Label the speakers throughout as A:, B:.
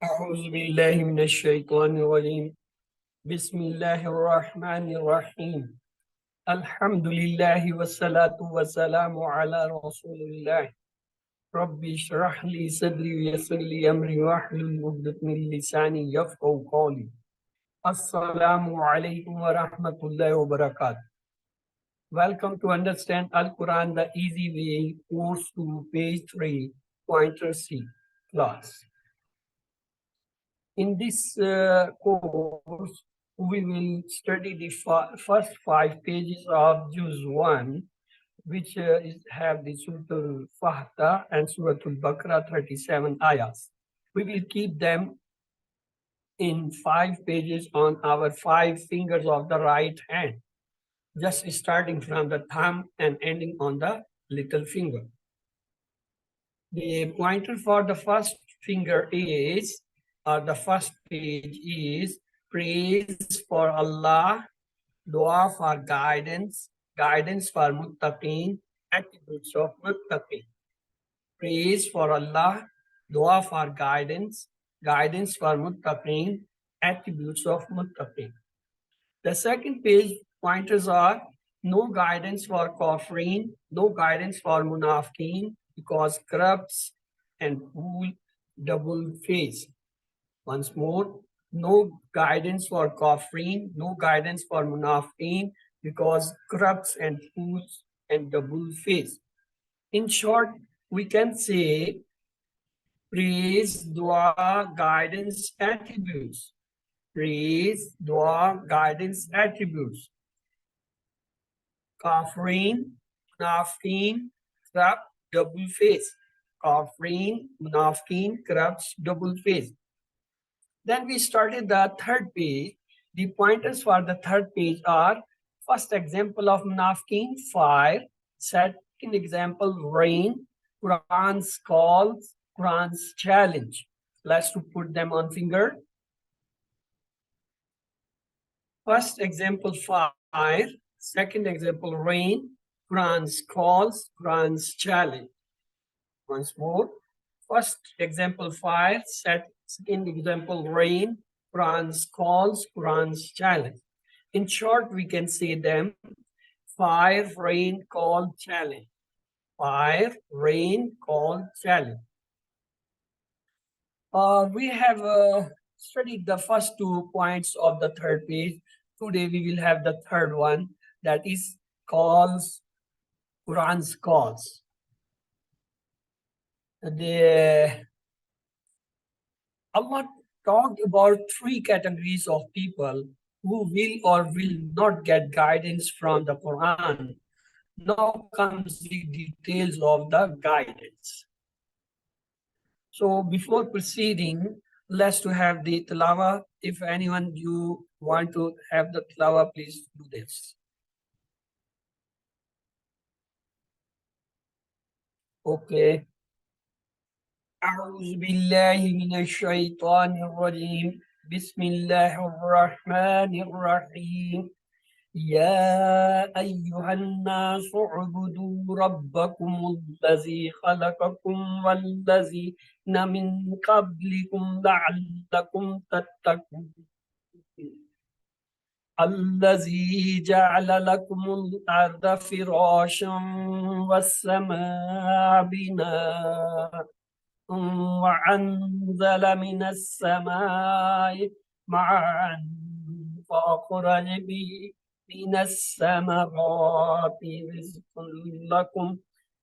A: أعوذ بالله من الشيطان الرجيم بسم الله الرحمن الرحيم الحمد لله والصلاة والسلام على رسول الله رب اشرح لي صدري ويسر لي أمري واحلل عقدة من لساني يفقهوا قولي السلام عليكم ورحمة الله وبركاته. Welcome to Understand Al-Quran the Easy Way, course 2, page 3, pointer C, class. In this course, we will study the first 5 pages of Juz 1, which have the Surah Al-Fatiha and Surah Al-Baqarah 37 ayahs. We will keep them in 5 pages on our 5 fingers of the right hand, just starting from the thumb and ending on the little finger. The pointer for the first finger is, or the first page is, praise for Allah, dua for guidance, guidance for muttaqeen, attributes of muttaqeen. Praise for Allah, dua for guidance, guidance for muttaqeen, attributes of muttaqeen. The second page pointers are no guidance for kafirin, no guidance for munafiqeen, because corrupts and fool double face. Once more, no guidance for kafirin, no guidance for munafiqeen, because corrupts and fools and double face. In short, we can say praise, dua, guidance, attributes. Praise, dua, guidance, attributes. Kafirin, munafiqeen, corrupt, double face. Kafirin, munafiqeen, corrupts, double face. Then we started the third page. The pointers for the third page are: first example of munafiqeen, fire. Second example, rain. Quran's calls, Quran's challenge. Let's to put them on finger. First example, fire. Second example, rain. Quran's calls, Quran's challenge. Once more. First example, fire. Second example, rain. Quran's calls, Quran's challenge. In short, we can say them: fire, rain, call, challenge. Fire, rain, call, challenge. We have studied the first 2 points of the third page. Today we will have the third one, that is calls, Quran's calls. Allah talked about 3 categories of people who will or will not get guidance from the Quran. Now comes the details of the guidance. So before proceeding, let's to have the tilawa. If anyone you want to have the tilawa, please do this. Okay. أعوذ بالله من الشيطان الرجيم بسم الله الرحمن الرحيم يا أيها الناس اعبدوا ربكم الذي خلقكم والذين من قبلكم لعلكم تتقون الذي جعل لكم الأرض فراشا والسماء بناء وأنزل من السماء ماء فأخرج به من الثمرات رزقا لكم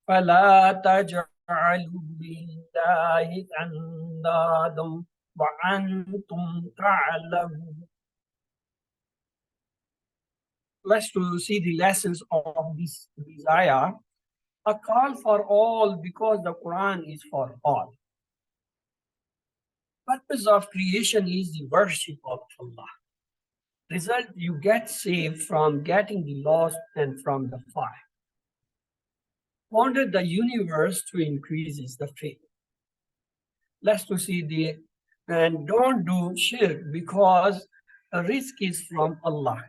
A: فلا تجعلوا لله أندادا وأنتم تعلمون. Let's to see the lessons of this ayah. A call for all, because the Quran is for all. Purpose of creation is the worship of Allah. Result, you get saved from getting the lost and from the fire. Founded the universe to increase the faith. Let's to see the, and don't do shirk, because a risk is from Allah.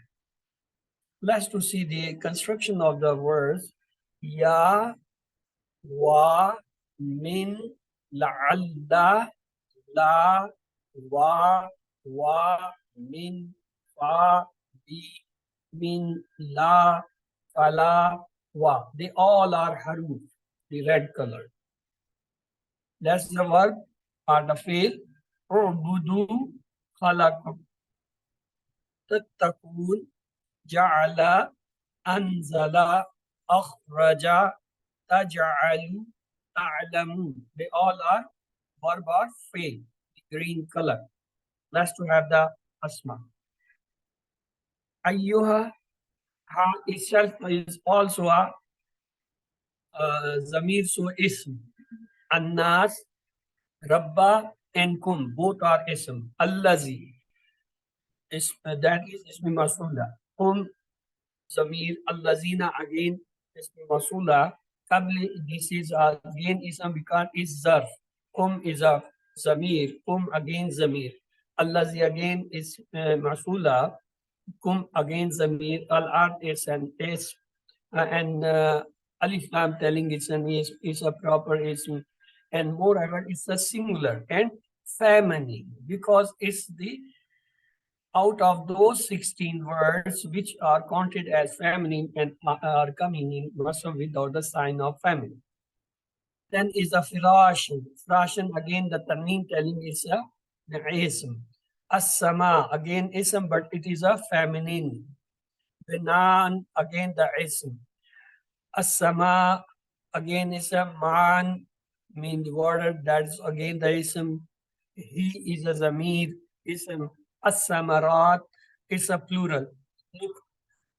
A: Let's to see the construction of the words ya, wa, min, la'alla, la, wa, wa, min, fa, bi, min, la, fala, wa. They all are haruf, the red color. That's the verb or the fail. Ubudu khalaqakum tattaqun ja'ala anzala akhraja taj'alu ta'lamun. They all are verb or fail, the green color. Let's to have the asma. Ayyuha, ha itself is also a zamir, so ism. Annas, rabba and kum, both are ism. Allazi is that is ism masula. Kum zamir, allazina again ism masula. Qabli, this is again ism because is zarf. Kum is a zamir. Kum again zamir. Allazi again is masula. Kum again zamir. Al art is an is and alif lam telling it's an is a proper ism, and moreover it's a singular and feminine because it's the out of those 16 words which are counted as feminine and are coming in Muslim without the sign of feminine. Then is a firashin. Firashin again the taneen telling is a the ism. As-sama again ism but it is a feminine. Binan again the ism. As-sama again is a man, mean the word that's again the ism. He is a zamir ism. As-samarat is a plural. Look,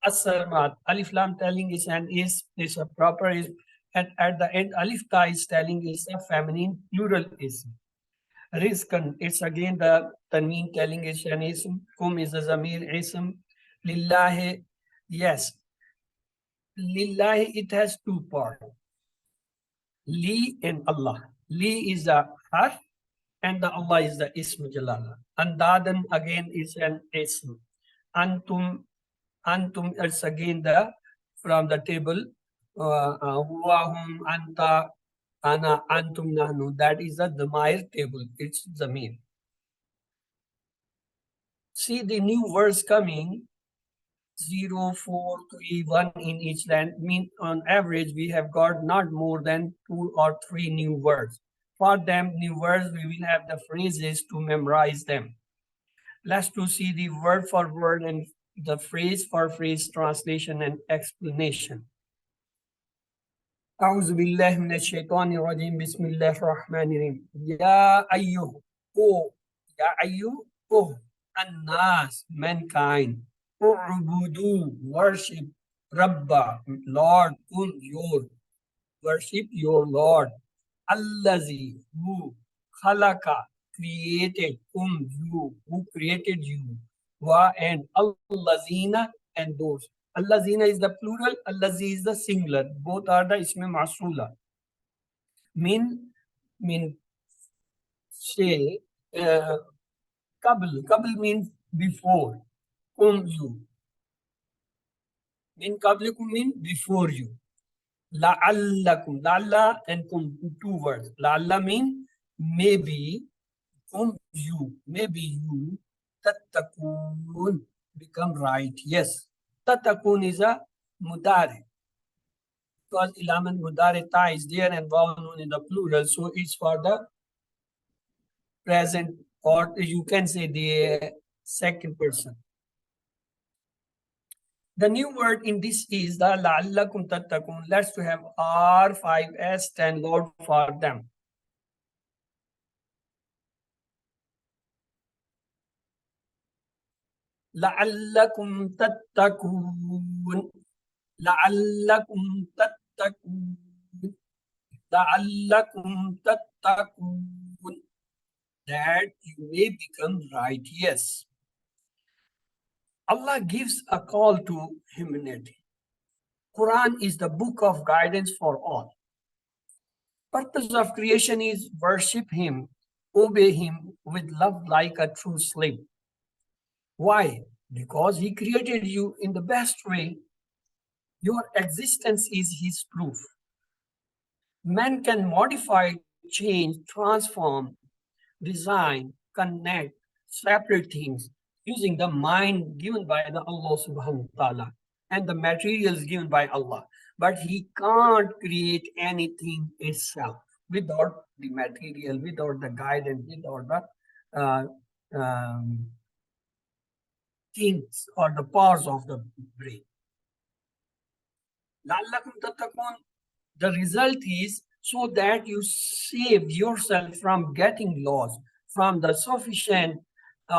A: as-samarat alif lam telling is an is a proper is, and at the end alif ta is telling is a feminine plural ism. Rizqan, it's again the tanween telling is an ism. Kum is a zamir ism. Lillahi, yes. Lillahi, it has two parts. Li and Allah. Li is the harf and the Allah is the ism jalala. Andadan again is an ism. Antum, antum is again the from the table. Huwa, hum, anta, ana, antum, nahnu. That is the Damair table. It's Zamir. See the new words coming. 0, 4, 3, 1 in each line. Mean on average we have got not more than 2 or 3 new words. For them new words we will have the phrases to memorize them. Let's to see the word for word and the phrase for phrase translation and explanation. أعوذ بالله من الشيطان الرجيم بسم الله الرحمن الرحيم يا أيها يا أيها الناس mankind U'budu, worship, Rabba, Lord, your, worship your Lord. Allazi, who, Khalaka, created, you, who created you. Wa and Allazina and those. Allazina is the plural, Allazi is the singular. Both are the isme masula. Mean, say, Kabl means before. You. Min qablikum mean before you. La'allakum. La'alla and kum, two words. La'alla mean maybe. You. Maybe you. Tattakun. Become right. Yes. Tattakun is a mudari. Because ilaman mudari ta is there and waw nun in the plural. So it's for the present, or you can say the second person. The new word in this is the la'allakum tattakun. Let's to have R5S stand loud for them. La'allakum tattakun. La'allakum tattakun. La'allakum tattakun. That you may become right. Yes. Allah gives a call to humanity. Quran is the book of guidance for all. Purpose of creation is worship Him, obey Him with love like a true slave. Why? Because He created you in the best way. Your existence is His proof. Man can modify, change, transform, design, connect separate things using the mind given by the Allah subhanahu wa ta'ala and the materials given by Allah. But he can't create anything itself without the material, without the guidance, without the uh, um, things or the powers of the brain. لعلكم تتقون. The result is so that you save yourself from getting lost, from the sufficient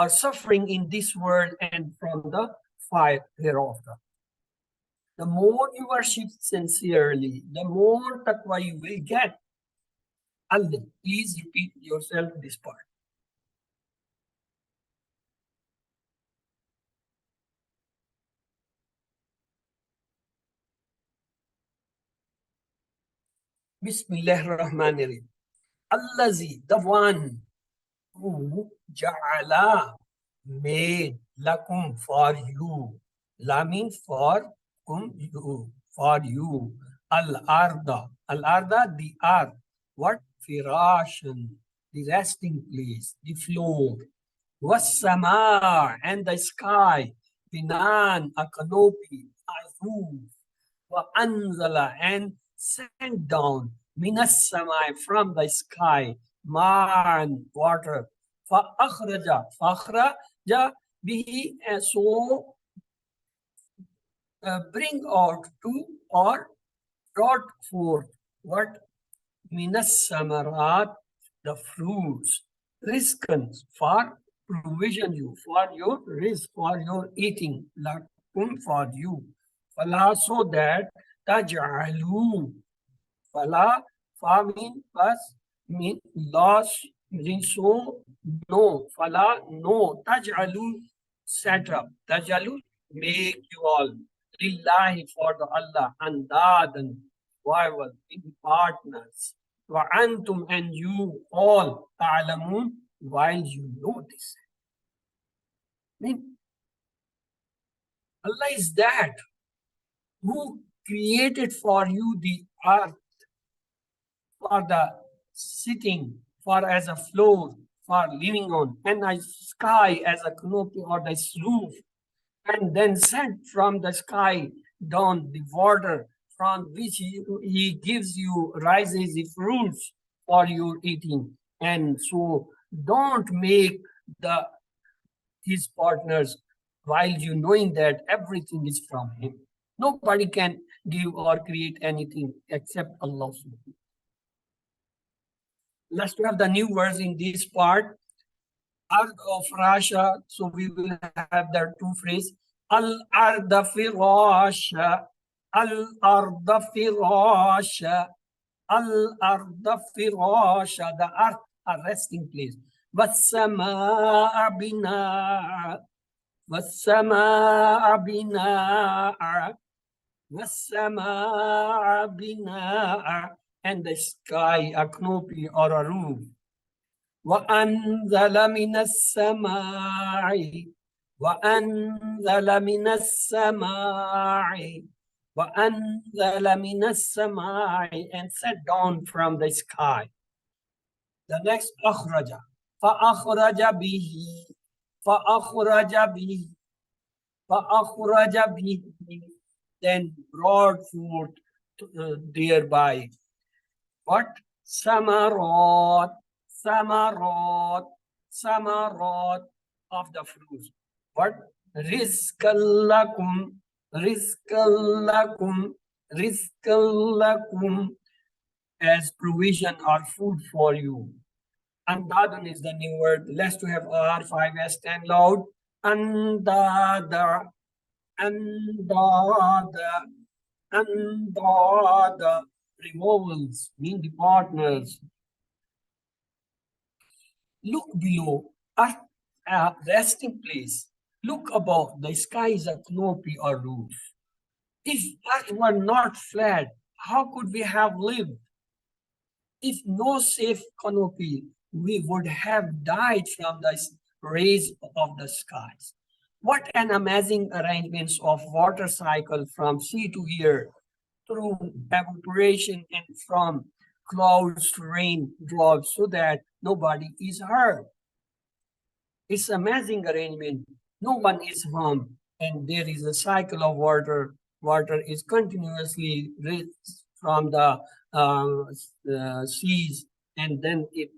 A: suffering in this world and from the fire hereafter. The more you worship sincerely, the more taqwa you will get. Allah, please repeat yourself this part. Bismillah ar-Rahman ar-Rahim. Allazi, the one who ja'ala made lakum for you. La means for you, for you. Al-arda, al-arda, the earth. What? Firashan, the resting place, the floor. Was-sama, and the sky. Binan, a canopy, a roof. Wa-anzala, and sent down. Minas samai, from the sky. Man, water. فأخرج فأخرج به, so bring out to or brought forth what? Minas samarat, the fruits, rizqan, for provision you, for your risk, for your eating, lakum, for you. Fala, so that taj'alu, fala, fa mean plus, mean loss, mean so, no, fala, no, taj'alu, set up, taj'alu, make you all, lillahi, for the Allah, andadan, rival, in partners, wa antum, and you all, ta'lamun, while you know this. I mean, Allah is that who created for you the earth for the sitting, for as a floor, for living on, and a sky as a canopy or the roof, and then sent from the sky down the water from which he gives you rises the fruits for your eating. And so don't make the his partners while you knowing that everything is from him. Nobody can give or create anything except Allah. Let's have the new words in this part. Ard of Rasha, so we will have the two phrases. Al-arda firasha, al-arda firasha, al-arda firasha, the earth, a resting place. Was-samaa binaa, was-samaa binaa, was-samaa binaa, and the sky, a canopy or a roof. وأنزل من السماء وأنزل من السماء وأنزل من السماء, and set down from the sky. The next أخرج فأخرج به فأخرج به فأخرج به, then brought forth thereby what? Samarat, samarat, samarat of the fruits. What? Rizqallakum, rizqallakum, rizqallakum, as provision or food for you. Andadun is the new word. Let's to have R5S 10 loud. Andada, andada, andada. Removals mean the partners. Look below, earth, a resting place. Look above, the sky is a canopy or roof. If earth were not flat, how could we have lived? If no safe canopy, we would have died from the rays of the skies. What an amazing arrangements of water cycle from sea to air, through evaporation and from clouds to rain drops, so that nobody is hurt. It's amazing arrangement. No one is harmed, and there is a cycle of water. Water is continuously raised from the seas, and then it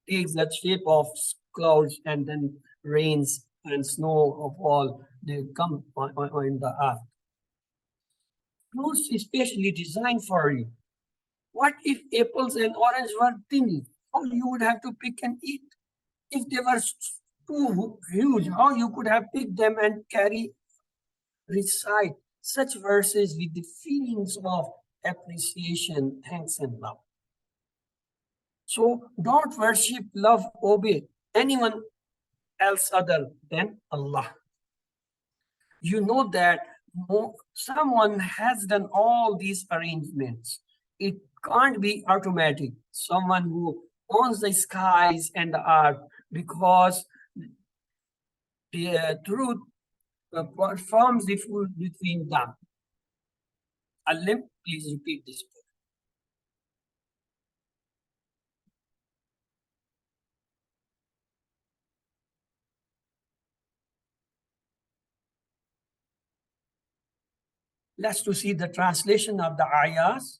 A: takes the shape of clouds, and then rains and snow of all they come on the earth. Fruits is specially designed for you. What if apples and oranges were tiny? How you would have to pick and eat? If they were too huge, how you could have picked them and recite such verses with the feelings of appreciation, thanks, and love. So don't worship, love, obey anyone else other than Allah. You know that someone has done all these arrangements. It can't be automatic. Someone who owns the skies and the earth, because the truth performs the food between them. Alim, please repeat this. Let's to see the translation of the ayahs.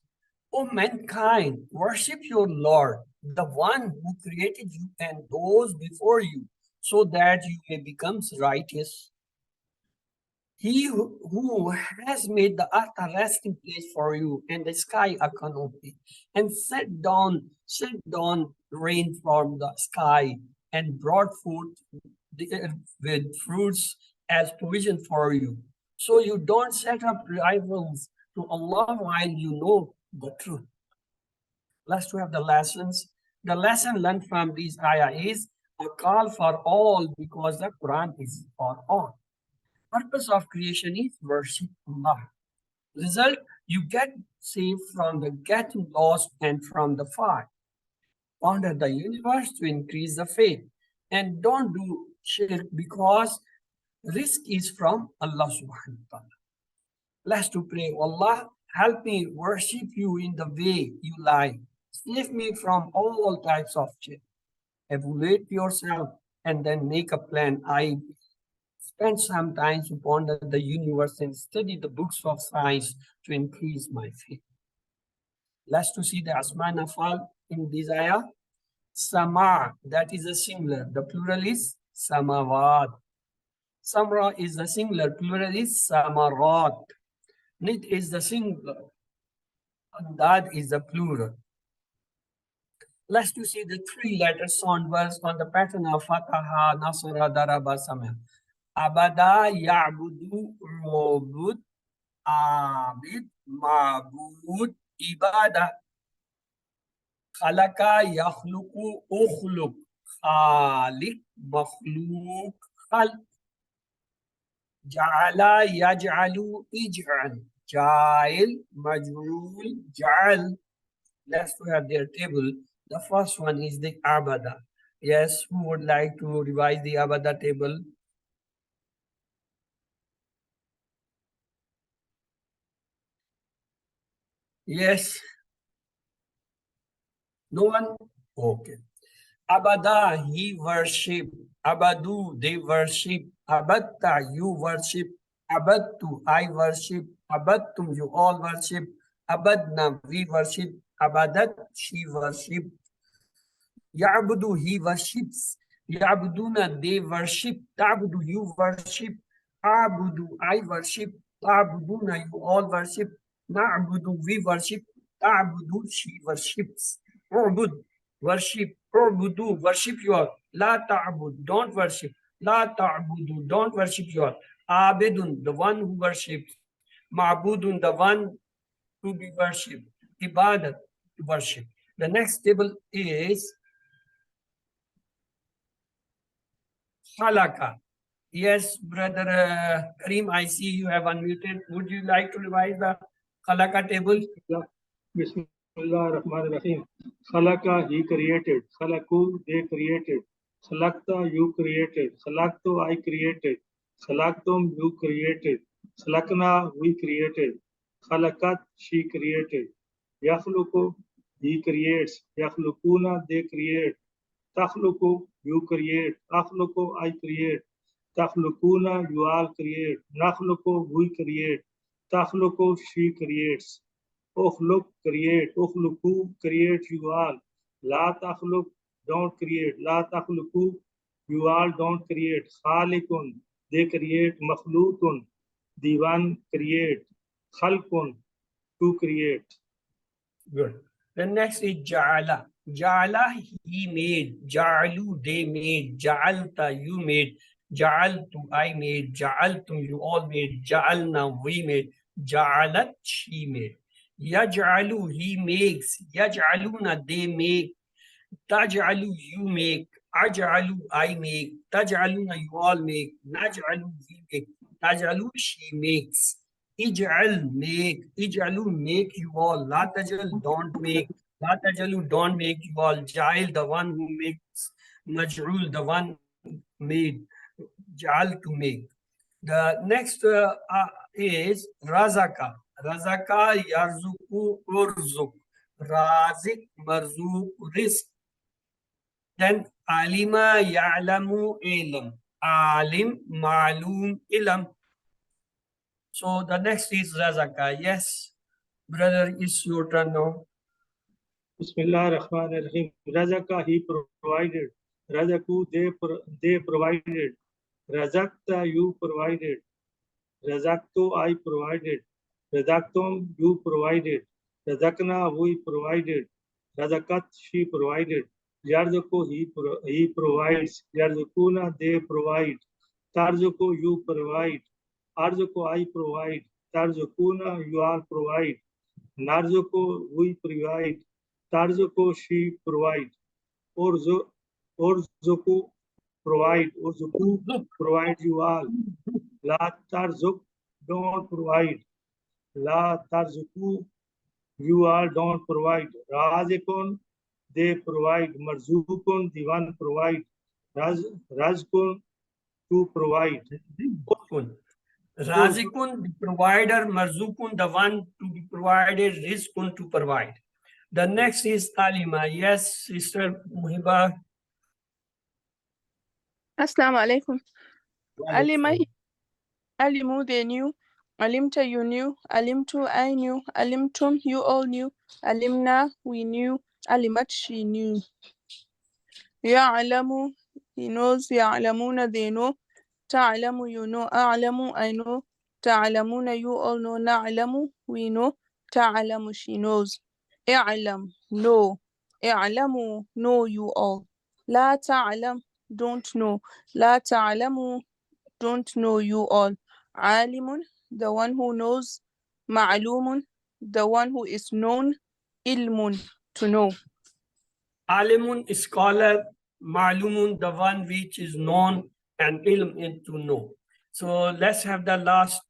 A: O mankind, worship your Lord, the one who created you and those before you, so that you may become righteous. He who has made the earth a resting place for you and the sky a canopy, and sent down rain from the sky and brought food with fruits as provision for you. So you don't set up rivals to Allah while you know the truth. Let's have the lessons. The lesson learned from these ayah is a call for all, because the Quran is for all. Purpose of creation is worship Allah. Result, you get saved from the getting lost and from the fire. Ponder the universe to increase the faith. And don't do shirk, because risk is from Allah subhanahu wa ta'ala. Let's to pray, Allah, help me worship you in the way you like. Save me from all types of shirk. Evaluate yourself and then make a plan. I spend some time to ponder the universe and study the books of science to increase my faith. Let's to see the Asma Nafal in this ayah. Sama, that is a singular. The plural is Samawat. Samra is the singular. Plural is Samarat. Nit is the singular. And that is the plural. Let's to see the three letter sound words on the pattern of Fataha, Nasara, Daraba, Samah. Abada, Ya'budu, Robud, Abid, Ma'bud, Ibadah. Khalaka, Yakhluku, Ukhluk. Khalik, Makhluk, Khalq. Ja'ala, Yaj'alu, Ij'al. Ja'il, Majrul, Ja'al. Let's have their table. The first one is the Abada. Yes, who would like to revise the Abada table? Yes. No one? Okay. Abada, he worship. Abadu, they worship. Abatta, you worship. Abattu, I worship. Abattum, you all worship. Abadna, we worship. Abadat, she worship. Ya'budu, he worships. Ya'buduna, they worship. Ta'budu, you worship. A'budu, I worship. Ta'buduna, you all worship. Na'budu, we worship. Ta'budu, she worships. U'bud, worship. U'budu, worship your. La ta'bud, don't worship. La ta'budu, don't worship your. Abidun, the one who worships. Ma'budun, the one to be worshipped. Ibadat, to worship. The next table is Khalaka. Yes, brother Karim, I see you have unmuted. Would you like to revise the Khalaka table?
B: Bismillah ar-Rahman ar-Rahim. Khalaka, he created. Khalaku, they created. Khalakta, you created. Khalaktu, I created. Khalaktum, you created. Khalakna, we created. Khalakat, she created. Yakhluku, he creates. Yakhlukuna, they create. Takhluku, you create. Akhluqu, I create. Takhluquna, you all create. Nakhluqu, we create. Takhluqu, she creates. Ukhluq, create. Ukhluqu, create you all. La takhluq, don't create. La takhluqu, you all don't create. Khaliqun, they create. Makhluqun, the one create. Khalqun, to create.
A: Good. The next is Ja'ala. Ja'ala, he made. Ja'alu, they made. Ja'alta, you made. Ja'altu, I made. Ja'altum, you all made. Ja'alna, we made. Ja'alat, she made. Yaj'alu, he makes. Yaj'aluna, they make. Taj'alu, you make. Aj'alu, I make. Taj'aluna, you all make. Naj'alu, we make. Taj'alu, she makes. Ij'al, make. Ij'alu, make you all. La taj'al, don't make. La taj'alu, don't make you all. Ja'il, the one who makes. Maj'ul, the one made. Ja'al, to make. The next is Razaka. Razaka, yarzuku, urzuk. Razik, marzuk, rizq. Then alima, ya'lamu, ilm. Alim, ma'lum, ilm. So the next is Razaka. Yes, brother, it's your turn now.
B: Bismillah ar-Rahman ar-Rahim. Razaka, he provided. Razaku, they provided. Razakta, you provided. Razaktu, I provided. Razaktum, you provided. Razakna, we provided. Razakat, she provided. Yarzuku, he provides. Yarzukuna, they provide. Tarzuku, you provide. Arzuku, I provide. Tarzukuna, you all provide. Narzuku, we provide. Tarzuku, she provide. Orzuku, provide. Orzuku, provide you all. La tarzuk, don't provide. La tarzuku, you all don't provide. Razikun, they provide. Marzukun, the one provide. Razkun, to provide.
A: Razikun, the provider. Marzukun, the one to be provided. Rizkun, to provide. The next is Alima. Yes, Sister Muhiba.
C: Assalamu alaikum. Alima, alimu, they knew. Alimta, you knew. Alimtu, I knew. Alimtum, you all knew. Alimna, we knew. Alimat, she knew. Ya'lamu, he knows. Ya'lamuna, they know. Ta'lamu, you know. A'lamu, I know. Ta'lamuna, you all know. Na'lamu, we know. Ta'lamu, she knows. I'lam, know. I'lamu, know you all. La ta'lam, don't know. La ta'lamu, don't know you all. Alimun, the one who knows. Ma'lumun, the one who is known. Ilmun, to know.
A: Alimun, scholar. Ma'lumun, the one which is known. And ilm is to know. So let's have the last.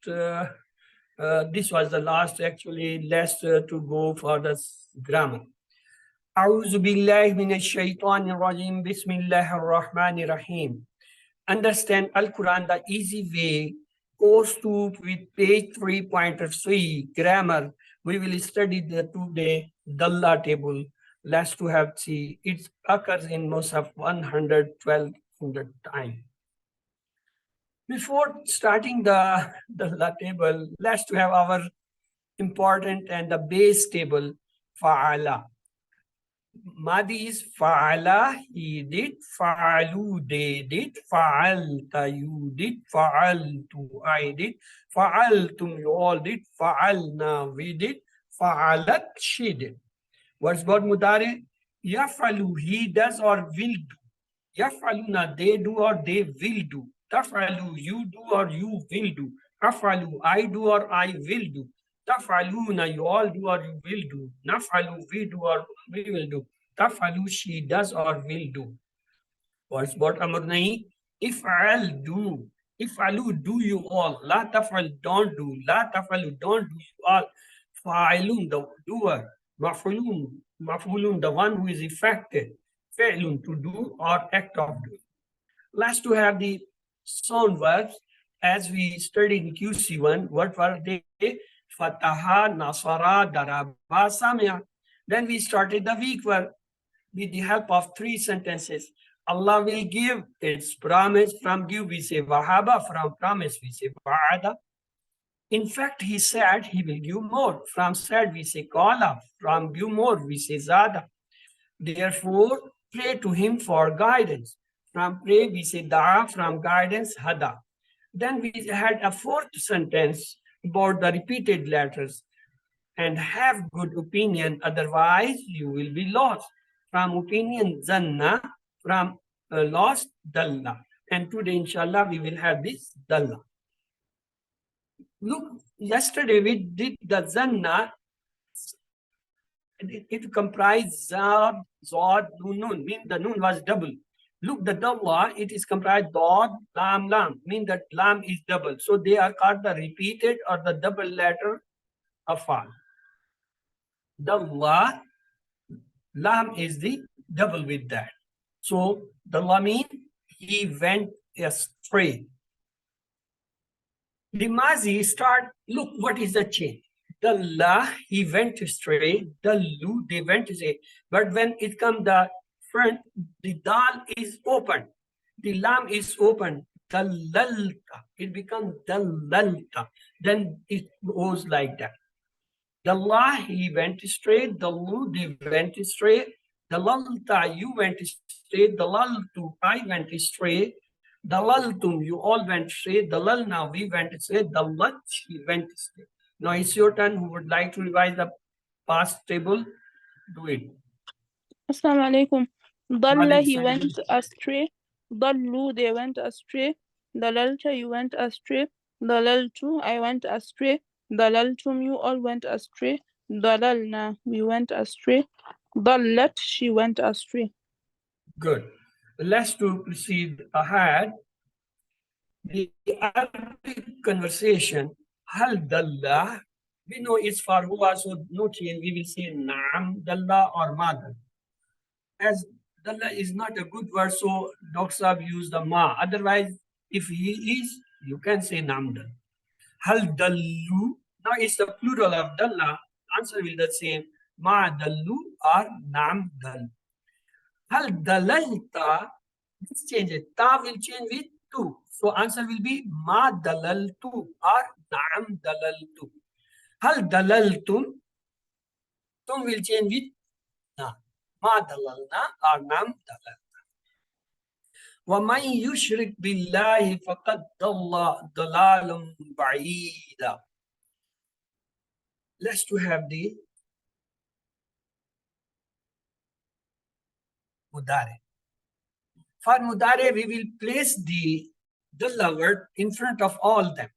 A: This was the last actually. Let's to go for the grammar. أعوذ بالله من الشيطان الرجيم بسم الله الرحمن الرحيم. Understand Al-Quran the easy way. Course 2 with page 3.3 grammar. We will study the today Dalla table. Let's to have see. It occurs in Musaf 112 times. Before starting the Dalla table, let's to have our important and the base table Fa'ala. Madi is fa'ala, he did, fa'alu, they did, fa'alta, you did, fa'altu, I did, fa'altum, you all did, fa'alna, we did, fa'alat, she did. What's about mudare? Yafalu, he does or will do. Yafaluna, they do or they will do. Tafalu, you do or you will do. Afalu, I do or I will do. Tafaluna, you all do or you will do. Nafalu, we do or we will do. Tafalu, she does or will do. What's about amar nahi? If'al, do. If'alu, do you all. La tafal, don't do. La tafalu, don't do you all. Fa'ilun, the doer. Mafulun, the one who is affected. Fe'lun, to do or act of doing. Let's to have the sound verbs as we studied in QC1. What were they? Fataha, Nasara, Daraba, Samya. Then we started the week verb with the help of 3 sentences. Allah will give its promise. From give we say wahaba, from promise we say wa'ada. In fact, he said he will give more. From said we say qala, from give more we say zada. Therefore, pray to him for guidance. From pray we say da'a, from guidance hada. Then we had a fourth sentence about the repeated letters. And have good opinion, otherwise you will be lost. From opinion zanna, from lost dalla. And today inshallah we will have this dalla. Look, yesterday we did the zanna. It comprised zad, zod, nun, mean the nun was double. Look, the dalla, it is comprised dod, lam, lam, mean that lam is double. So they are called the repeated or the double letter afal. Dalla, lam is the double with that. So dalla mean he went astray. The mazi start, look what is the change. Dalla, he went astray. Dallu, they went astray. But when it comes the front, the dal is open. The lam is open. Dallalta, it becomes dallalta. Then it goes like that. Dalla, he went astray. Dallu, they went astray. Dalalta, you went astray. Dalaltu, I went astray. Dalaltum, you all went astray. Dalalna, we went astray. Dalat, she went astray. Now it's your turn. Who would like to revise the past table? Do it.
C: Assalamu alaikum. Dalla, he
A: Walaikum
C: went astray. Dallu, they went astray. Dalalta, you went astray. Dalaltu, I went astray. Dalaltum, you all went astray. Dalalna, we went astray. Dallat, she went astray.
A: Good. Let's to proceed ahead. The Arabic conversation, hal dalla, we know it's for huwa, so no change. We will say naam dalla or ma dalla. As dalla is not a good word, so Dr. Saab use the ma. Otherwise, if he is, you can say naam dalla. Hal dallu, now it's the plural of dalla. Answer will be the same. Ma dallu or naam dallu. Hal dalalta, let's change it. Ta will change with tu. So answer will be ma dalaltu or naam dalaltu. Hal dalaltum, tum will change with na. Ma dalalna or naam dalalta. وَمَنْ يُشْرِكْ بِاللَّهِ فَقَدْ ضَلَّ ضَلَالٌ بَعِيدًا. Let's to have the mudare. For mudare, we will place the dalla word in front of all them.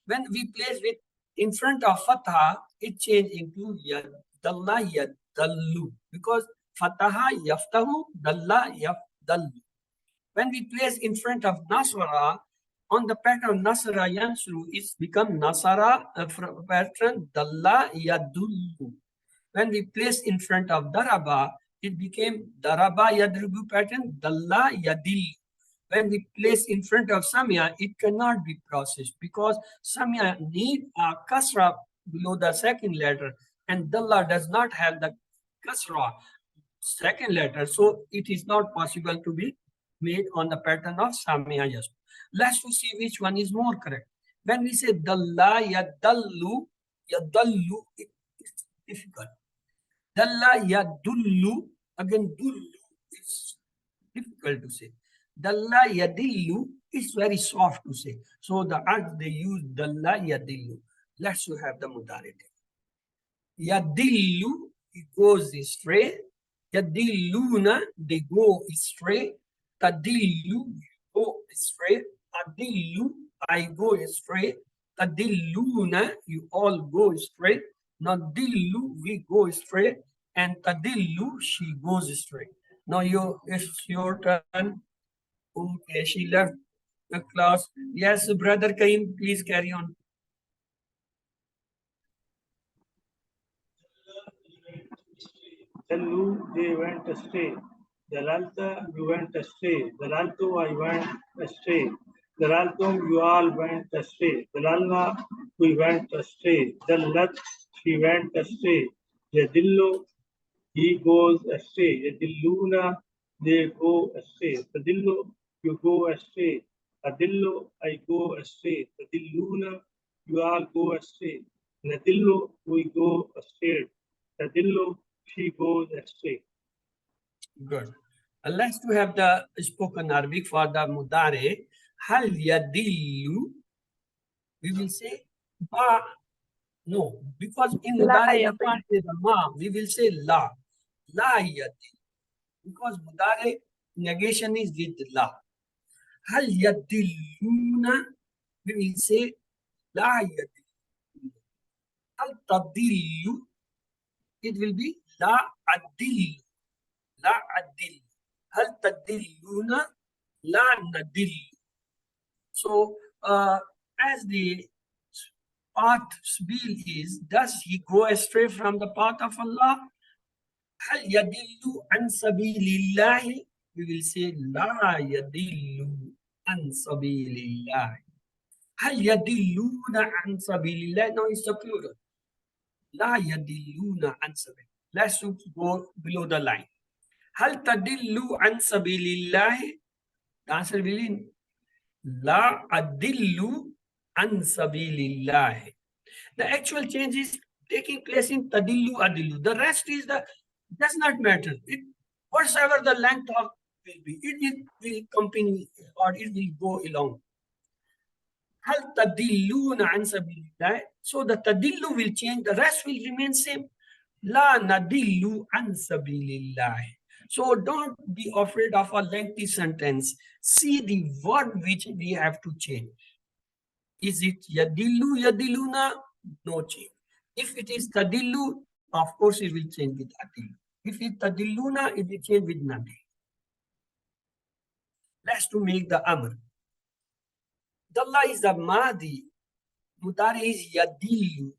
A: When we place it in front of fatha, it change into yad, dalla, yad, dallu. Because fataha, yaftahu, dalla, yafdallu. When we place in front of nasara, on the pattern nasara yansuru, it's become nasara pattern dalla, yadullu. When we place in front of daraba, it became daraba yadrubu pattern, dalla yadil. When we place in front of samya, it cannot be processed because samya need a kasra below the second letter and dalla does not have the kasra second letter. So it is not possible to be made on the pattern of samya. Let's to see which one is more correct. When we say dalla yadallu, it is difficult. Dalla yadullu, again dullu is difficult to say. Dalla yadillu is very soft to say. So the Arabs they use dalla yadillu. Let's have the mudare. Yadillu, it goes astray. Yadilluna, they go astray. Tadillu, go astray. Adillu, I go astray. Tadilluna, you all go astray. Nadillu, we go astray. And tadillu, she goes astray. Now it's your turn. Okay, she left the class. Yes, brother Kaim, please carry on.
B: Dallu, they went astray. Dalalta, you went astray. Dalaltu, I went astray. Dalaltum, you all went astray. Dalalna, we went astray. Dallat, she went astray. Yadillu, he goes astray. Yadilluna, they go astray. Tadillu, you go astray. Adillu, I go astray. Tadilluna, you all go astray. Nadillu, we go astray. Tadillu, she goes astray.
A: Good. Let's to have the spoken Arabic for the mudare. Hal yadillu, we will say ba. No, because in
C: لا
A: mudare the
C: يضل
A: part is the ma. We will say la. La yadillu. Because mudare negation is with la. Hal yadilluna, we will say la yadillu. Hal tadillu, it will be la adillu. La adillu. Hal tadilluna, la nadillu. So, as the path Sabil is, does he go astray from the path of Allah? Hal yadillu an sabilillahi? We will say la yadillu an sabilillahi. Hal yadilluna an sabilillahi? No, it's a plural. La yadilluna an sabilillahi. Let's go below the line. Hal tadillu an sabilillahi? The answer will be La adillu an sabilillah. The actual change is taking place in tadillu adillu. The rest is the does not matter. It whatsoever the length of will be, it will continue or it will go along. Hal tadilluna an sabilillah. So the tadillu will change, the rest will remain same. La nadillu an sabilillah. So don't be afraid of a lengthy sentence. See the word which we have to change. Is it yadillu, yadiluna? No change. If it is tadillu, of course it will change with adillu. If it tadilluna, it will change with nadil. Let's to make the amr. Dalla is the madi. Mudari is yadillu.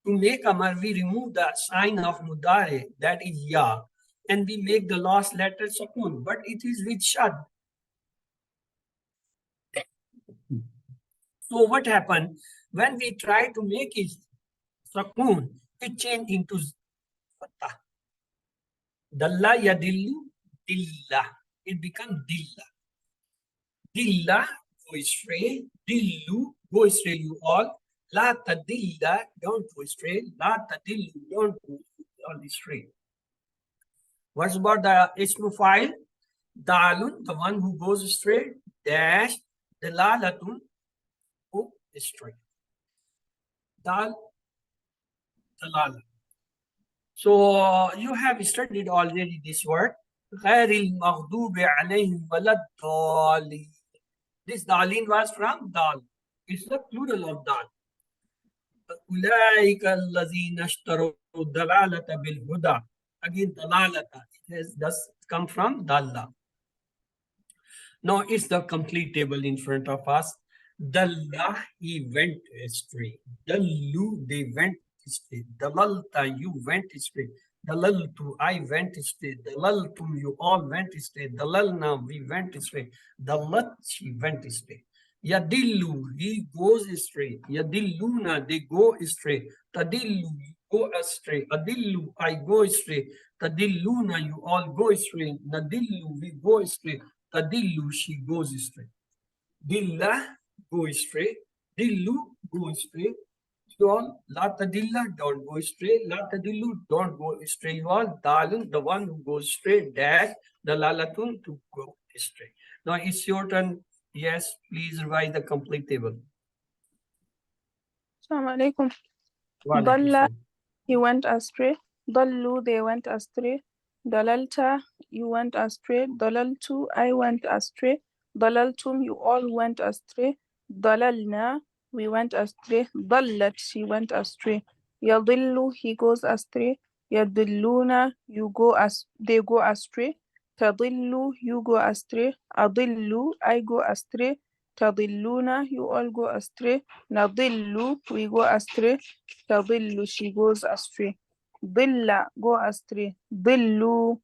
A: To make amr, we remove the sign of mudari, that is ya, and we make the last letter sukun, but it is with shad. So what happened when we try to make it sukun, it changed into fatah. Dalla yadillu, dilla. It becomes dilla. Dilla, go astray. Dillu, go astray you all. La tadilla, don't go astray. La tadillu, don't go astray. What's about the ismu file? Dalun, the one who goes astray. Dash, dalalatun, who astray. Dal, dalala. So you have studied already this word. غير المغضوب عليهم ولا الضالين. This dalin was from dal. It's the plural of dal. أولئك الذين اشتروا الضلالة بالهدى. Again, dalalata. It does come from dalla. Now it's the complete table in front of us. Dalla, he went astray. Dallu, they went astray. Dalalta, you went astray. Dalaltu, I went astray. Dalaltum, you all went astray. Dalalna, we went astray. Dalat, she went astray. Yadillu, he goes astray. Yadilluna, they go astray. Tadillu, you go astray. Adillu, I go astray. Tadilluna, you all go astray. Nadillu, we go astray. Tadillu, she goes astray. Dilla, go astray. Dillu, go astray. You all, la tadilla, don't go astray. La tadillu, don't go astray. You all, dalun, the one who goes astray. Dash, the lalatun, to go astray. Now it's your turn. Yes, please revise the complete table.
C: السلام عليكم.
A: Wa alaikum
C: ضل,
A: salam.
C: he went astray. ضلوا, they went astray. ضللت, you went astray. ضللت, I went astray. ضللتم, you all went astray. ضللنا, we went astray. ضلت, she went astray. يضل, he goes astray. يضلون, they go astray. تضل, you go astray. أضل, I go astray. تضلون, you all go astray. نضل, we go astray. تضل, she goes astray. ضل, go astray. ضلوا,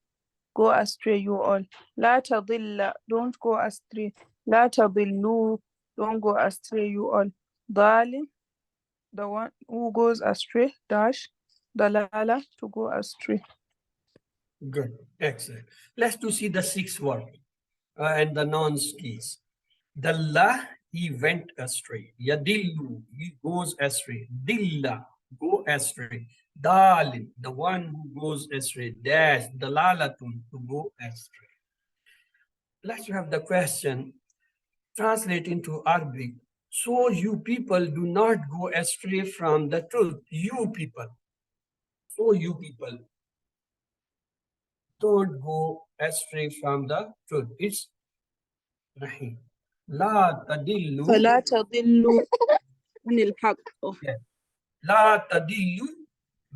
C: go astray you all. لا تضل, don't go astray. لا تضلوا, don't go astray you all. ضال, the one who goes astray. Dash, ضلالة, to go astray.
A: Good. Excellent. Let's to see the sixth word and the nouns keys. Dalla, he went astray. Yadillu, he goes astray. Dilla, go astray. Dalin, the one who goes astray. Dash, dalalatun, to go astray. Let's have the question translate into Arabic. So you people do not go astray from the truth. You people. So you people don't go astray from the truth. It's Rahim. La tadillu.
C: فلا تضلوا عن الحق.
A: La tadillu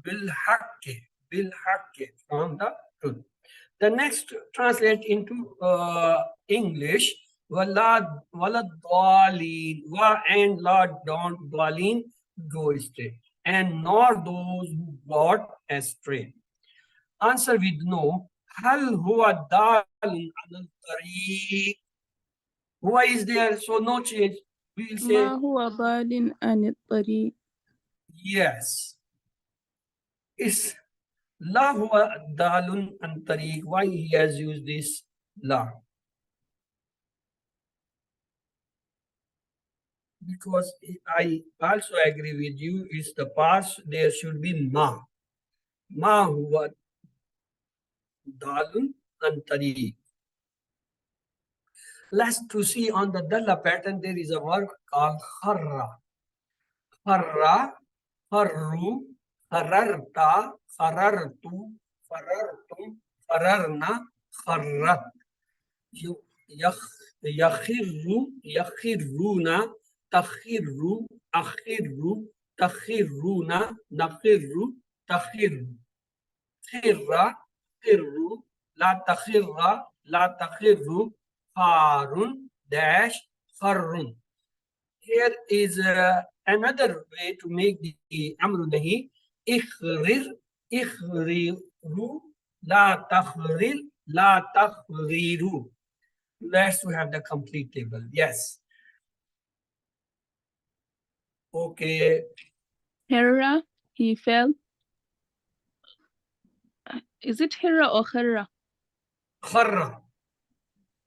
A: bil haqqi from the truth. The next translate into English. Walad dalin wa and la don't dalin go astray, and nor those who got astray. Answer with no. Hal huwa dalin al tariq. Huwa is there, so no change. We will say
C: ما هو ضال عن الطريق.
A: yes. Is la huwa dalun an tariq. Why he has used this la? Because I also agree with you, is the past, there should be ma. Ma huwa dalun an tariq. Let's to see on the dalla pattern, there is a word called kharra. Kharra, kharru, khararta, kharartu, kharartum, khararna, kharrat. Yakhirru, yakhirruna, takhirru, akhirru, takhirruna, nakhirru, takhirru. Khirra, khirru, la takhirra, la takhirru, kharun, dash, kharrun. Here is another way to make the amru nahi. Ikhrir, ikhriru, la takhrir, la takhriru. Let's have the complete table. Yes. Okay.
C: Hera, he fell. Is it Hera or Kharra?
A: Kharra.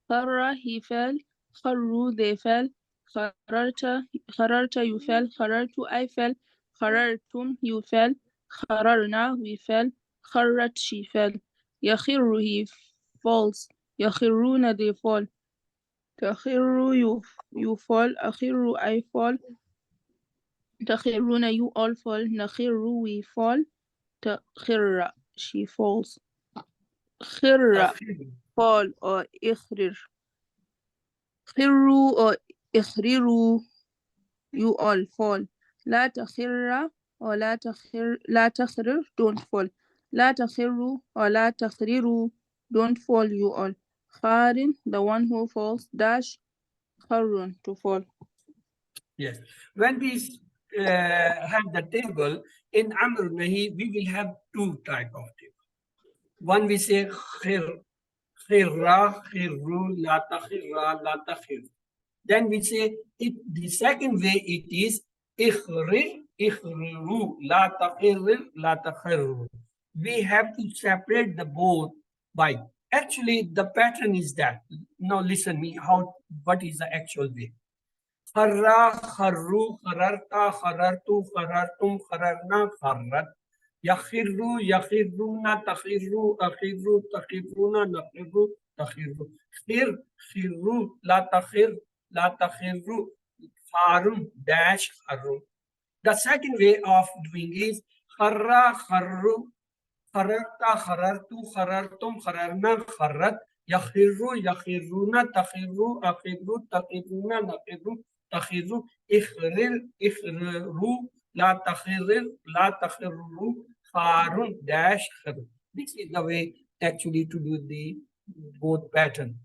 C: Kharra, he fell. Kharru, they fell. Khararta, you fell. Kharartu, I fell. Kharartum, you fell. Khararna, we fell. Kharrat, she fell. Yakhirru, he falls. Yakhirruna, they fall. Takhirru, you fall. Akhirru, I fall. Takhirruna, you all fall. Nakhirru, we fall. Takhirra, she falls. Khirra, fall or ikhrir. Khirru or ikhriru, you all fall. La takhirra or la takhrir, don't fall. La takhirru or la takhriru, don't fall, you all. Kharin, the one who falls. Dash, kharun, to fall.
A: Yes. When we have the table in Amr Nahi, we will have two type of table. One we say khir, khirra, khirru, la takhirra, la takhir. Then we say it. The second way it is ikhrir, ikhriru, la takhir, la takhir. We have to separate the both by. Actually, the pattern is that. Now listen me. What is the actual way? Kharra, kharru, khararta, kharartu, kharartum, khararna, kharrat. Yakhirru, yakhirruna, takhirru, akhirru, takhirruna, nakhirru, takhirru. Khir, khirru, la takhir, la takhirru, kharun, dash, kharun. The second way of doing is kharra, kharru, khararta, kharartu, kharartum, khararna, kharrat. Yakhirru, yakhirruna, takhirru, akhirru, takhirruna, nakhirru, takhirru, ikhrir, ikhriru, la takhirrir, la takhirru, kharun, dash, kharun. This is the way actually to do the both pattern.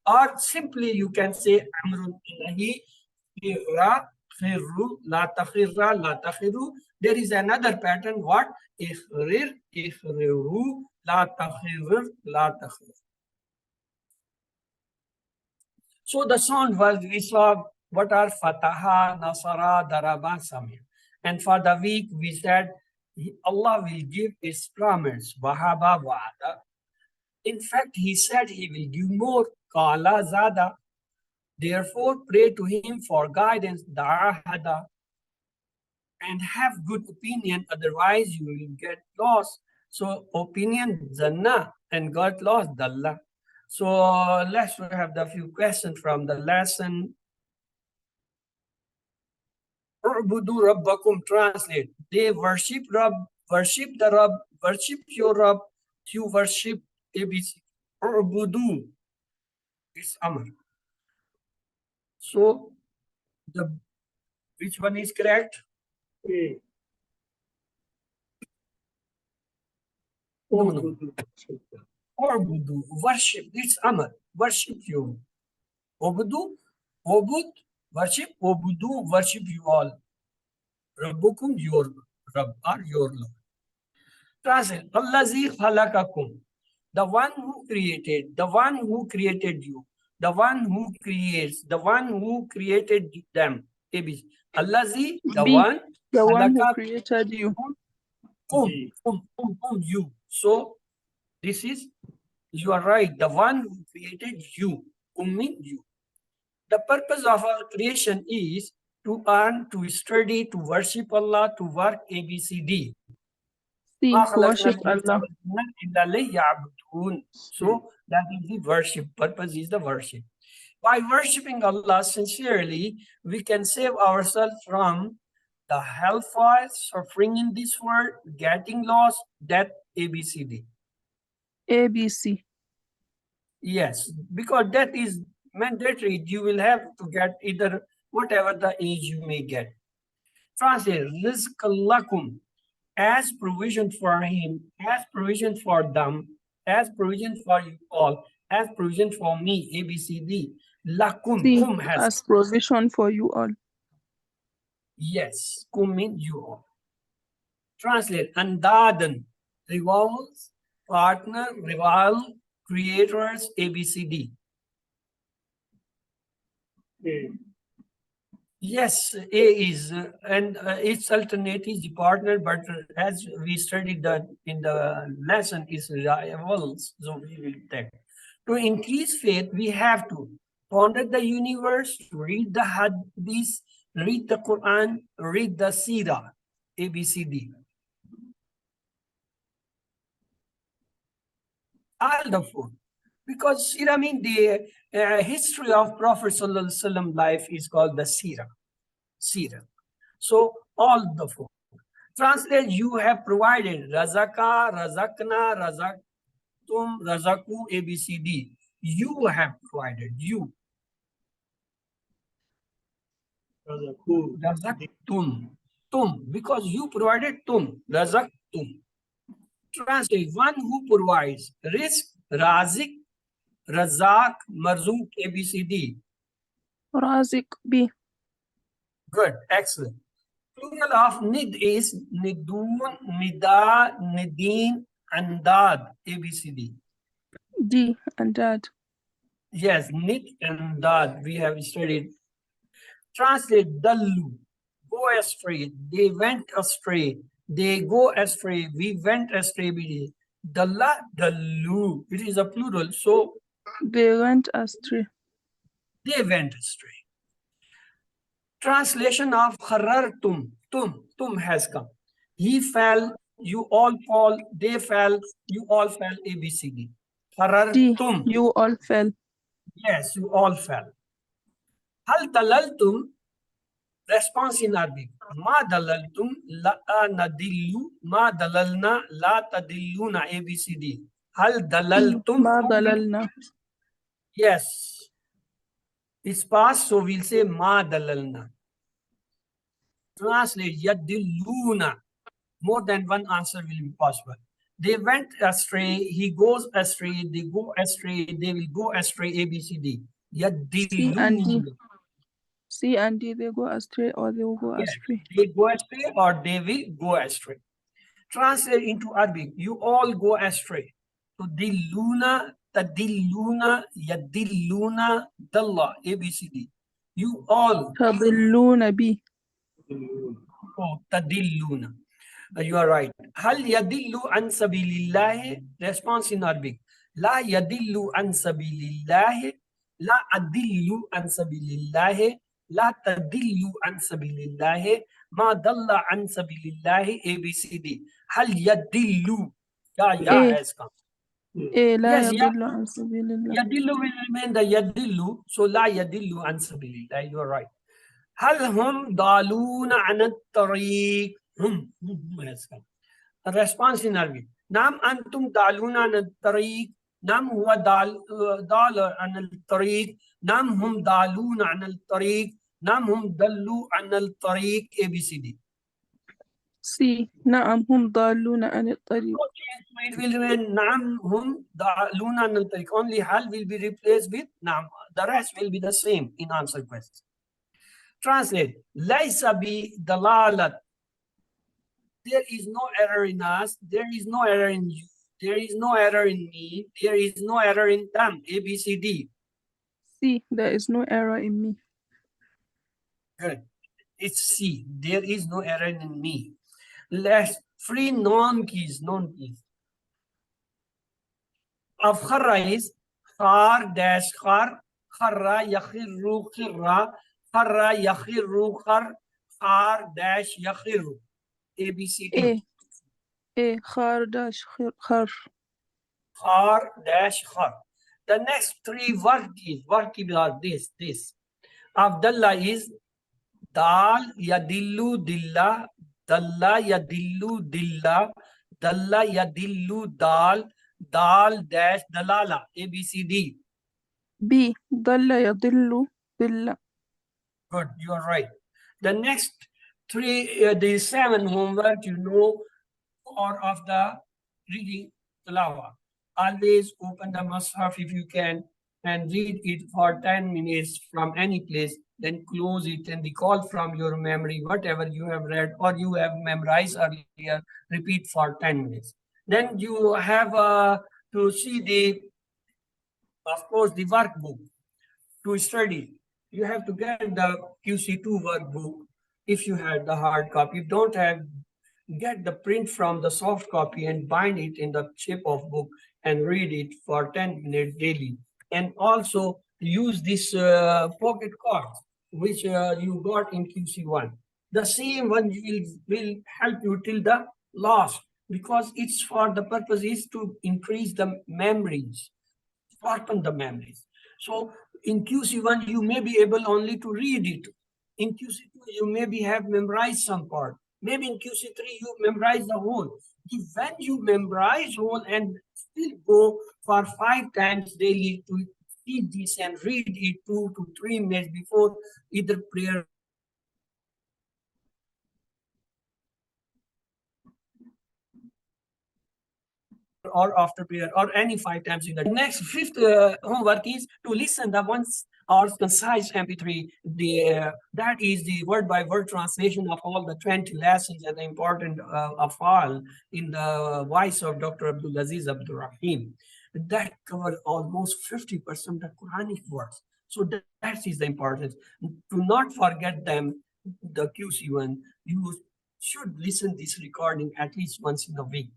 A: Or simply you can say amrun nahi, khirra, khirru, la takhirra, la takhiru. There is another pattern. What? Ikhrir, ikhriru, la takhirr, la takhir. So the sound was, we saw what are fataha, nasara, daraba, samir. And for the week we said Allah will give his promise. Wahaba wa'ada. In fact, he said he will give more. Qala zada. Therefore, pray to him for guidance. Da'ahada. And have good opinion, otherwise you will get lost. So opinion zanna and got lost dalla. So let's have the few questions from the lesson. U'budu rabbakum, translate. They worship Rabb, worship the Rabb, worship your Rabb. You worship ABC. U'budu is Amr. So the which one is correct?
B: A.
A: No, no. U'budu, worship. It's Amr. Worship you. U'budu, Ubud, worship. Ubudu, worship you all. Rabbukum, your Rabb or your Lord. Translate. Allazi khalaqakum. The one who created, the one who created you, the one who creates, the one who created them. ABC. Allazi, the
C: B.
A: one,
C: The one who
A: khalaqa,
C: created you.
A: you. So this is, you are right, the one who created you, means you. The purpose of our creation is to earn, to study, to worship Allah, to work ABCD.
C: C. Worship Allah.
A: So that is the worship. Purpose is the worship. By worshipping Allah sincerely, we can save ourselves from the hellfire, suffering in this world, getting lost, death, ABCD.
C: A, B, C.
A: Yes, because that is mandatory. You will have to get either whatever the age you may get. Translate, rizq lakum, as provision for him, as provision for them, as provision for you all, as provision for me, ABCD. Lakum,
C: C.
A: kum has,
C: As provision for you all.
A: yes, kum means you all. Translate, andadan, rivals, partner, rival, creators, ABCD.
B: A.
A: Yes, A is, and its alternate is the partner, but as we studied that in the lesson is rivals, so we will take. To increase faith, we have to ponder the universe, read the hadith, read the Quran, read the Sirah, ABCD. All the four. Because Sirah means the history of Prophet Sallallahu Alaihi Wasallam life is called the Sirah. Sirah. So all the four. Translate, you have provided Razaka, Razakna, Razaktum, Razaku, ABCD. You have provided, you. Razaktum, tum, because you provided tum, Razaktum. Translate, one who provides risk, Razik, Razak, Marzuk, ABCD.
C: Razik, B.
A: Good, excellent. Plural of nid is nidun, nida, nidin, andad, ABCD.
C: D. And Dad.
A: Yes, nid and dad we have studied. Translate, dallu, go astray, they went astray, they go astray, we went astray. Dalla, dallu, it is a plural, so
C: They went astray.
A: they went astray. Translation of kharartum, tum has come. He fell, you all fall, they fell, you all fell, ABCD.
C: D.
A: Kharartum,
C: You all fell.
A: yes, you all fell. Hal dalaltum, response in Arabic. Ma dalaltum, la nadillu, ma dalalna, la tadilluna, ABCD. Hal dalaltum,
C: Ma dalalna.
A: yes. It's past, so we'll say ma dalalna. Translate, yadilluna. More than one answer will be possible. They went astray, he goes astray, they go astray, they will go astray, ABCD.
C: C and D.
A: Yadilluna.
C: C and D, they go astray or they will go
A: Yes,
C: astray.
A: they go astray or they will go astray. Translate into Arabic, you all go astray. So dilluna, tadilluna, yadilluna, dalla, ABCD. You all
C: Tadilluna, B.
A: go tadilluna. You are right. هل يدل عن سبيل الله? Response in Arabic. لا يدل عن سبيل الله. لا أدل عن سبيل الله. لا تدل عن سبيل الله. ما دل عن سبيل الله. ABCD. هل يدل?
C: إيه
A: has come.
C: إيه لا
A: Yes,
C: يضل عن سبيل الله.
A: يدل will remain the يدل. So لا يدل عن سبيل الله. You are right. هل هم ضالون عن الطريق؟ هم has come. الريسبونس in Arabic. نعم أنتم ضالون عن الطريق. نعم هو ضال عن الطريق. نعم هم ضالون عن الطريق. نعم هم ضلوا عن الطريق. ABCD.
C: سي نعم هم ضالون عن الطريق.
A: It will remain نعم هم ضالون عن الطريق. Only هل will be replaced with نعم. The rest will be the same in answer question. Translate. ليس بضلالة. There is no error in us. There is no error in you. There is no error in me. There is no error in them. A, B, C, D.
C: C. There is no error in me.
A: Good. It's C. There is no error in me. Let's free non-keys. Non-keys. Of kharra is khar dash khar. Kharra yakhirru khirra. Kharra yakhirru khar. Khar dash yakhirru. A, B, C, D.
C: A. A. خار داش خر.
A: Khar dash khar. The next three words are this. Abdullah is dal yadillu dilla, dalla yadillu dilla, dalla yadillu dal dash dalala. A, B, C, D.
C: B. ضل يضل ضل.
A: Good, you are right. The next three, the seven homework, or of the reading tilawah. Always open the Mus'haf if you can and read it for 10 minutes from any place, then close it and recall from your memory whatever you have read or you have memorized earlier, repeat for 10 minutes. Then you have to see the, of course, the workbook to study. You have to get the QC2 workbook if you had the hard copy. If you don't have, get the print from the soft copy and bind it in the shape of book and read it for 10 minutes daily. And also use this pocket cards, which you got in QC1. The same one will help you till the last, because it's for the purpose is to increase the memories, sharpen the memories. So in QC1, you may be able only to read it. In QC2, you maybe have memorized some part. Maybe in QC3, you memorize the whole. When you memorize whole and still go for 5 times daily to see this and read it 2 to 3 minutes before either prayer or after prayer or any 5 times in the next fifth homework is to listen the once or concise MP3. That is the word by word translation of all the 20 lessons and the important of all in the voice of Dr. Abdul Aziz Abdul Rahim. That covers almost 50% of Quranic words. So that is the importance. Do not forget them, the QC1. You should listen this recording at least once in a week.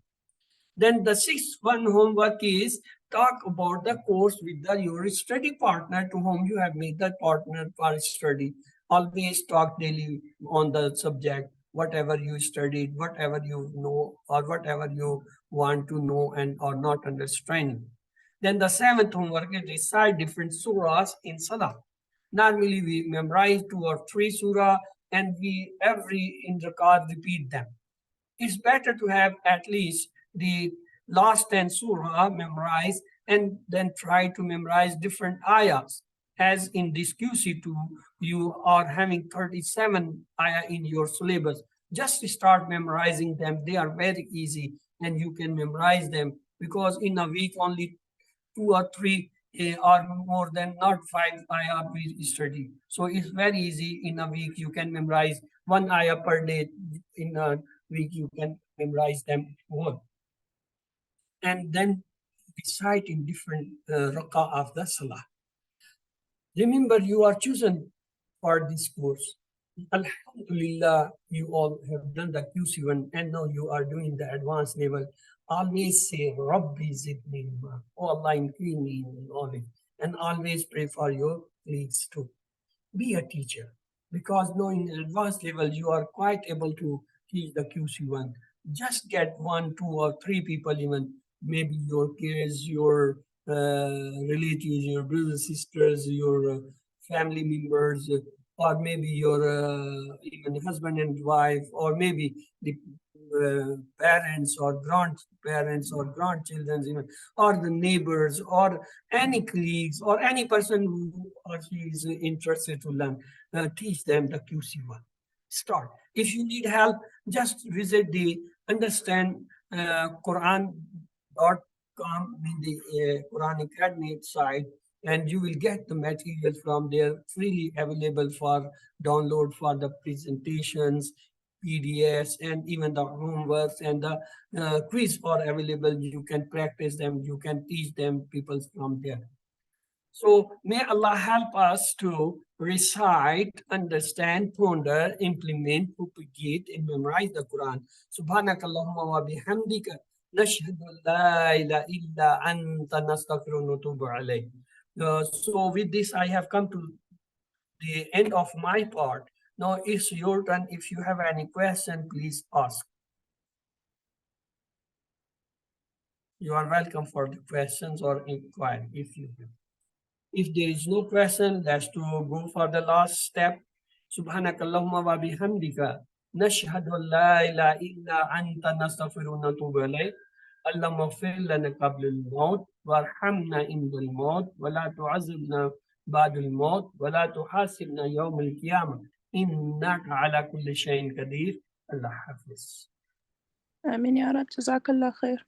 A: Then the sixth one homework is talk about the course with your study partner to whom you have made that partner for study. Always talk daily on the subject, whatever you studied, whatever you know, or whatever you want to know and or not understanding. Then the seventh homework is recite different surahs in Salah. Normally we memorize 2 or 3 surah and we every in rakat repeat them. It's better to have at least the last 10 surah memorized and then try to memorize different ayahs. As in this QC2, you are having 37 ayah in your syllabus. Just start memorizing them. They are very easy and you can memorize them because in a week only 2 or 3 or more than not 5 ayah we study. So it's very easy. In a week you can memorize 1 ayah per day. In a week you can memorize them all. And then recite in different rak'ah of the salah. Remember, you are chosen for this course. Alhamdulillah, you all have done the QC1 and now you are doing the advanced level. Always say, Rabbi zidni ilma. Oh Allah, increase me in knowledge. And always pray for your colleagues too. Be a teacher because knowing advanced level, you are quite able to teach the QC1. Just get 1, 2, or 3 people, even maybe your kids, your relatives, your brothers, sisters, your family members, or maybe your even husband and wife, or maybe the parents or grandparents or grandchildren, even, or the neighbors, or any colleagues, or any person who or she is interested to learn. Teach them the QC1. Start. If you need help, just visit the understand Quran.com in the Quran Academy site, and you will get the material from there freely available for download for the presentations, PDFs, and even the homeworks and the quiz are available. You can practice them, you can teach them people from there. So may Allah help us to recite, understand, ponder, implement, propagate, and memorize the Quran. Subhanakallahumma wa bihamdika nashhadu an la ilaha illa anta nastaghfiruka wa natubu alayk. So with this, I have come to the end of my part. Now it's your turn. If you have any question, please ask. You are welcome for the questions or inquiry if you have. If there is no question, let's to go for the last step. Subhanakallahumma wa bihamdika nashhadu an la ilaha illa anta nastaghfiruka wa natubu ilayk. Allahumma ighfir lana qabla al-maut warhamna inda al-maut wa la tu'azzibna ba'da al-maut wa la tuhasibna yawm al-qiyamah innaka ala kulli shay'in qadir. Allah Hafiz.
C: آمين يا رب. جزاك الله خير.